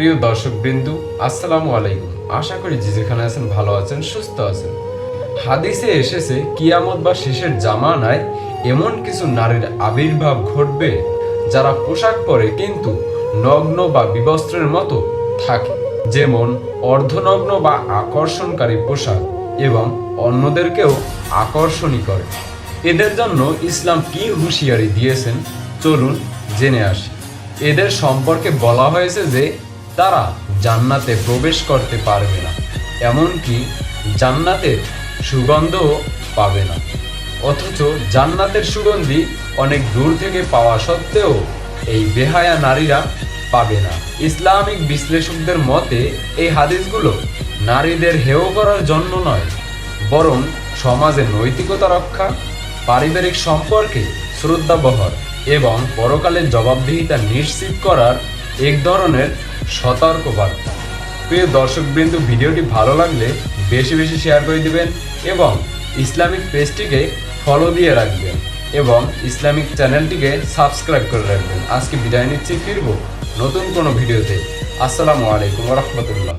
প্রিয় দর্শকবৃন্দু, আসসালামু আলাইকুম। আশা করি যে যেখানে আছেন ভালো আছেন, সুস্থ আছেন। হাদিসে এসেছে কিয়ামত বা শেষের জামানায় এমন কিছু নারীর আবির্ভাব ঘটবে যারা পোশাক পরে কিন্তু নগ্ন বা বিবস্ত্রের মতো থাকে, যেমন অর্ধনগ্ন বা আকর্ষণকারী পোশাক এবং অন্যদেরকেও আকর্ষণী করে। এদের জন্য ইসলাম কি হুঁশিয়ারি দিয়েছেন চলুন জেনে আসি। এদের সম্পর্কে বলা হয়েছে যে তারা জান্নাতে প্রবেশ করতে পারবে না, এমনকি জান্নাতের সুগন্ধও পাবে না। অথচ জান্নাতের সুগন্ধি অনেক দূর থেকে পাওয়া সত্ত্বেও এই বেহায়া নারীরা পাবে না। ইসলামিক বিশ্লেষকদের মতে এই হাদিসগুলো নারীদের হেয় করার জন্য নয়, বরং সমাজে নৈতিকতা রক্ষা, পারিবারিক সম্পর্কে শ্রদ্ধাবহর এবং পরকালের জবাবদিহিতা নিশ্চিত করার এক ধরনের সতর্কবার্তা। প্রিয় দর্শকবৃন্দ, ভিডিওটি ভালো লাগলে বেশি বেশি শেয়ার করে দিবেন এবং ইসলামিক পেজটিকে ফলো দিয়ে রাখবেন এবং ইসলামিক চ্যানেলটিকে সাবস্ক্রাইব করে রাখবেন। আজকে বিদায় নিচ্ছি, ফিরবো নতুন কোনো ভিডিওতে। আসসালামু আলাইকুম ওয়া রাহমাতুল্লাহ।